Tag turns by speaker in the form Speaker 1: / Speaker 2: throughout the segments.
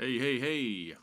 Speaker 1: Hey, hey, hey.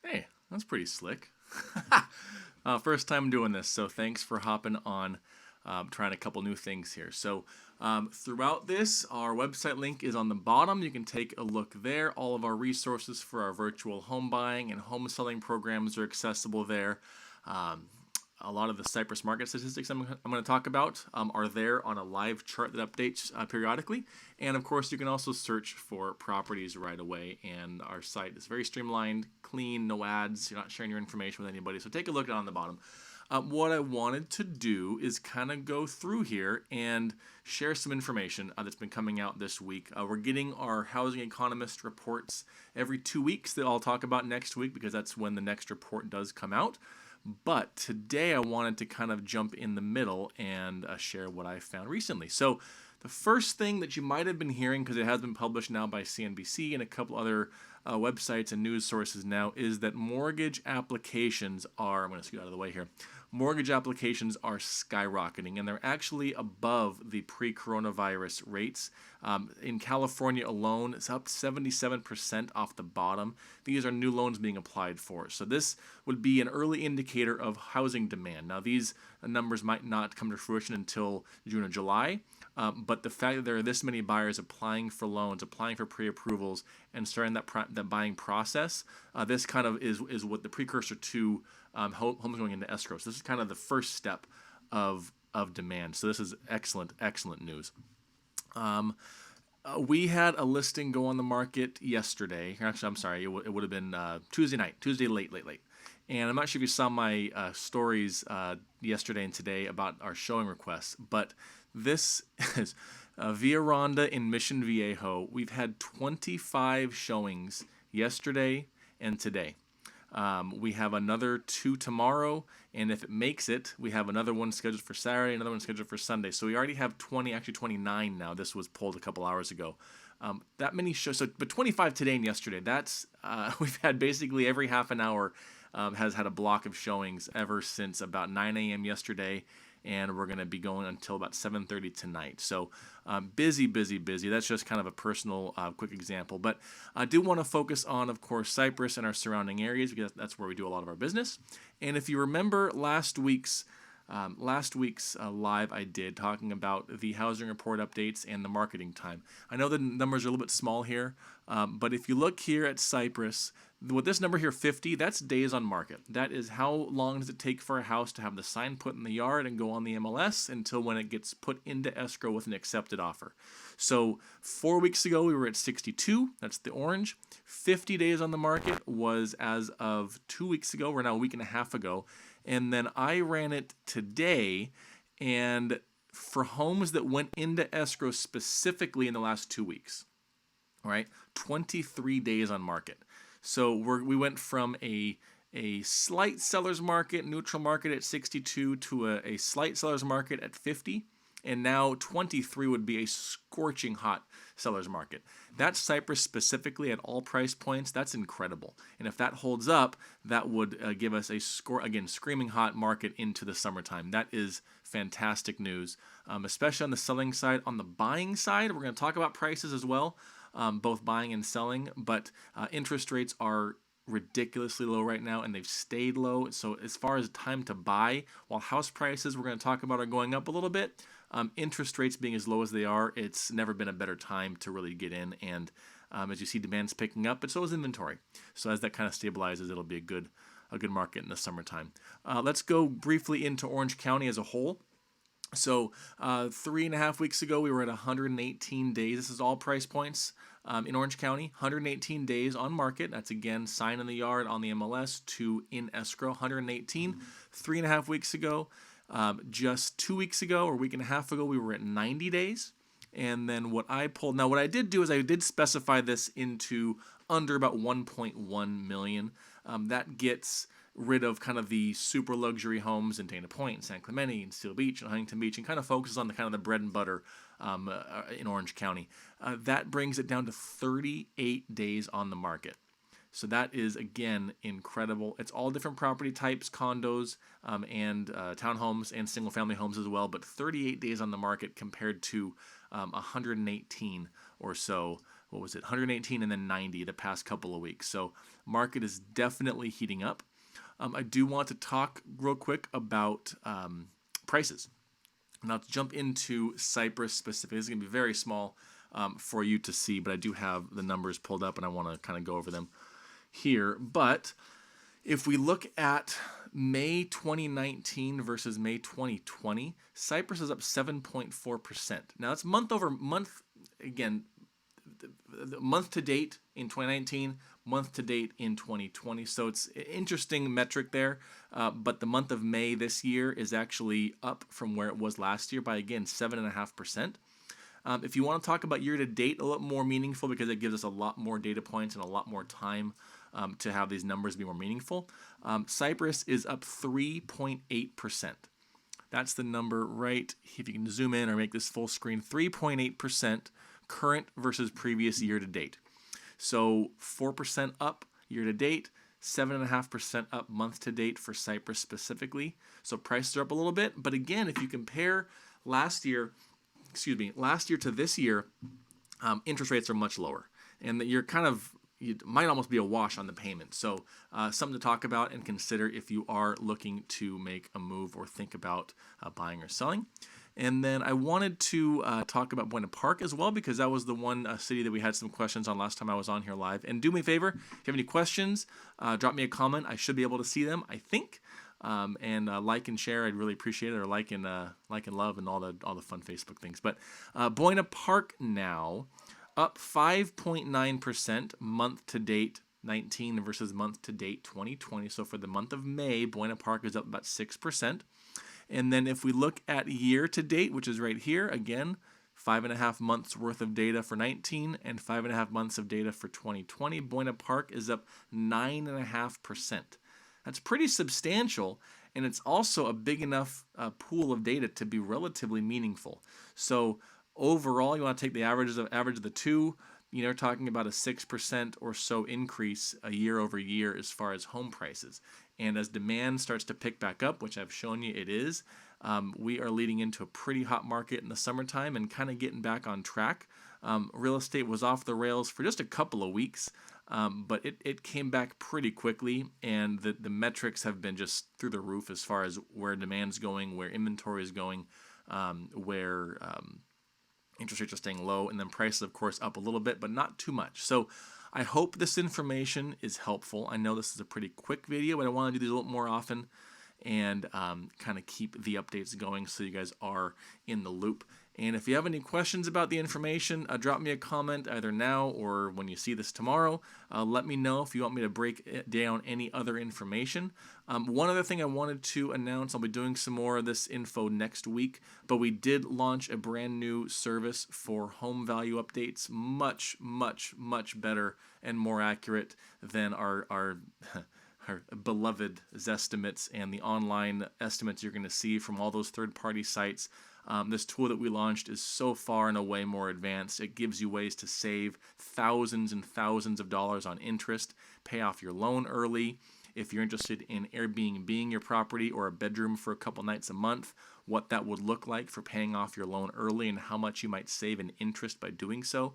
Speaker 1: Hey, that's pretty slick. First time doing this, so thanks for hopping on, trying a couple new things here. So, throughout this, our website link is on the bottom. You can take a look there. All of our resources for our virtual home buying and home selling programs are accessible there. Um, a lot of the Cypress market statistics I'm going to talk about are there on a live chart that updates periodically. And of course, you can also search for properties right away. And our site is very streamlined, clean, no ads. You're not sharing your information with anybody. So take a look on the bottom. What I wanted to do is kind of go through here and share some information that's been coming out this week. We're getting our housing economist reports every 2 weeks that I'll talk about next week because that's when the next report does come out. But today I wanted to kind of jump in the middle and share what I found recently. So the first thing that you might have been hearing, because it has been published now by CNBC and a couple other websites and news sources now is that mortgage applications are, I'm going to scoot out of the way here, mortgage applications are skyrocketing, and they're actually above the pre-coronavirus rates. In California alone, it's up 77% off the bottom. These are new loans being applied for. So this would be an early indicator of housing demand. Now, these numbers might not come to fruition until June or July, but the fact that there are this many buyers applying for loans, applying for pre-approvals, and starting that buying process, this kind of is what the precursor to homes going into escrow. So this is kind of the first step of demand. So this is excellent news. We had a listing go on the market yesterday. Actually, I'm sorry, it would have been Tuesday late. And I'm not sure if you saw my stories yesterday and today about our showing requests, but this is Via Ronda in Mission Viejo. We've had 25 showings yesterday and today. We have another 2 tomorrow, and if it makes it, we have another one scheduled for Saturday, another one scheduled for Sunday. So we already have 29 now. This was pulled a couple hours ago. That many shows, but 25 today and yesterday. That's we've had basically every half an hour has had a block of showings ever since about 9 a.m. yesterday, and we're going to be going until about 7:30 tonight. So busy. That's just kind of a personal quick example. But I do want to focus on, of course, Cypress and our surrounding areas, because that's where we do a lot of our business. And if you remember last week's live I did talking about the housing report updates and the marketing time. I know the numbers are a little bit small here, but if you look here at Cypress, with this number here, 50, that's days on market. That is how long does it take for a house to have the sign put in the yard and go on the MLS until when it gets put into escrow with an accepted offer. So 4 weeks ago, we were at 62. That's the orange. 50 days on the market was as of 2 weeks ago. We're now a week and a half ago. And then I ran it today, and for homes that went into escrow specifically in the last 2 weeks, right, 23 days on market. So we went from a slight seller's market, neutral market at 62 to a slight seller's market at 50, and now 23 would be a scorching hot seller's market. That's Cypress specifically at all price points. That's incredible. And if that holds up, that would give us a screaming hot market into the summertime. That is fantastic news, especially on the selling side. On the buying side, we're going to talk about prices as well. Both buying and selling, but interest rates are ridiculously low right now, and they've stayed low. So as far as time to buy, while house prices we're going to talk about are going up a little bit, interest rates being as low as they are, it's never been a better time to really get in. And as you see, demand's picking up, but so is inventory. So as that kind of stabilizes, it'll be a good market in the summertime. Let's go briefly into Orange County as a whole. So 3.5 weeks ago, we were at 118 days. This is all price points in Orange County. 118 days on market. That's, again, sign in the yard on the MLS to in escrow. 118. 3.5 weeks ago. Just 2 weeks ago or a week and a half ago, we were at 90 days. And then what I did do is I did specify this into under about 1.1 million. That gets rid of kind of the super luxury homes in Dana Point and San Clemente and Seal Beach and Huntington Beach, and kind of focuses on the kind of the bread and butter in Orange County. That brings it down to 38 days on the market. So that is, again, incredible. It's all different property types, condos and townhomes and single-family homes as well, but 38 days on the market compared to 118 or so. What was it? 118 and then 90 the past couple of weeks. So market is definitely heating up. I do want to talk real quick about prices. Now, to jump into Cypress specifically, this is going to be very small for you to see, but I do have the numbers pulled up, and I want to kind of go over them here. But if we look at May 2019 versus May 2020, Cypress is up 7.4%. Now, that's month over month. Again, the month to date in 2019, month to date in 2020. So it's an interesting metric there. But the month of May this year is actually up from where it was last year by, again, 7.5%. If you want to talk about year to date, a lot more meaningful because it gives us a lot more data points and a lot more time to have these numbers be more meaningful. Cypress is up 3.8%. That's the number right. If you can zoom in or make this full screen, 3.8% current versus previous year to date. So 4% up year to date, 7.5% up month to date for Cypress specifically. So prices are up a little bit, but again, if you compare last year to this year, interest rates are much lower, and that you might almost be a wash on the payment. So something to talk about and consider if you are looking to make a move or think about buying or selling. And then I wanted to talk about Buena Park as well, because that was the one city that we had some questions on last time I was on here live. And do me a favor, if you have any questions, drop me a comment. I should be able to see them, I think. And like and share, I'd really appreciate it. Or like and love and all the fun Facebook things. But Buena Park now up 5.9% month to date 19 versus month to date 2020. So for the month of May, Buena Park is up about 6%. And then if we look at year to date, which is right here, again, 5.5 months worth of data for 19 and 5.5 months of data for 2020, Buena Park is up 9.5%. That's pretty substantial, and it's also a big enough pool of data to be relatively meaningful. So overall, you want to take the average of the two. You're talking about a 6% or so increase a year over year as far as home prices. And as demand starts to pick back up, which I've shown you it is, we are leading into a pretty hot market in the summertime and kind of getting back on track. Real estate was off the rails for just a couple of weeks, but it came back pretty quickly, and the metrics have been just through the roof as far as where demand's going, where inventory is going, where interest rates are staying low, and then prices, of course, up a little bit, but not too much. So I hope this information is helpful. I know this is a pretty quick video, but I want to do these a little more often and kind of keep the updates going so you guys are in the loop. And if you have any questions about the information, drop me a comment either now or when you see this tomorrow. Let me know if you want me to break down any other information. One other thing I wanted to announce, I'll be doing some more of this info next week, but we did launch a brand new service for home value updates, much, much, much better and more accurate than our our beloved Zestimates and the online estimates you're going to see from all those third-party sites. This tool that we launched is so far and away more advanced. It gives you ways to save thousands and thousands of dollars on interest, pay off your loan early. If you're interested in Airbnb your property or a bedroom for a couple nights a month, what that would look like for paying off your loan early and how much you might save in interest by doing so.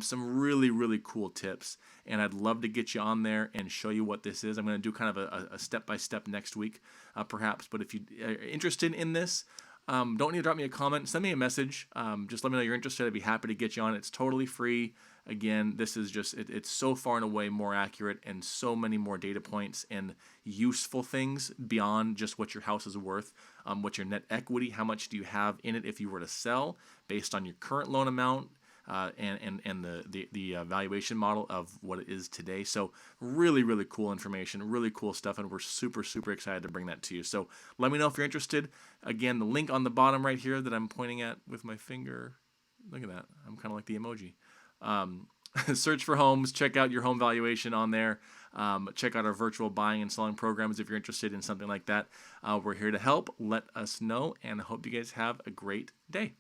Speaker 1: Some really, really cool tips, and I'd love to get you on there and show you what this is. I'm going to do kind of a step-by-step next week, perhaps, but if you are interested in this, don't need to drop me a comment. Send me a message. Just let me know you're interested. I'd be happy to get you on. It's totally free. Again, this is just, it's so far and away more accurate and so many more data points and useful things beyond just what your house is worth. What's your net equity? How much do you have in it if you were to sell based on your current loan amount? And the valuation model of what it is today. So really, really cool information, really cool stuff, and we're super, super excited to bring that to you. So let me know if you're interested. Again, the link on the bottom right here that I'm pointing at with my finger. Look at that. I'm kind of like the emoji. Search for homes. Check out your home valuation on there. Check out our virtual buying and selling programs if you're interested in something like that. We're here to help. Let us know, and I hope you guys have a great day.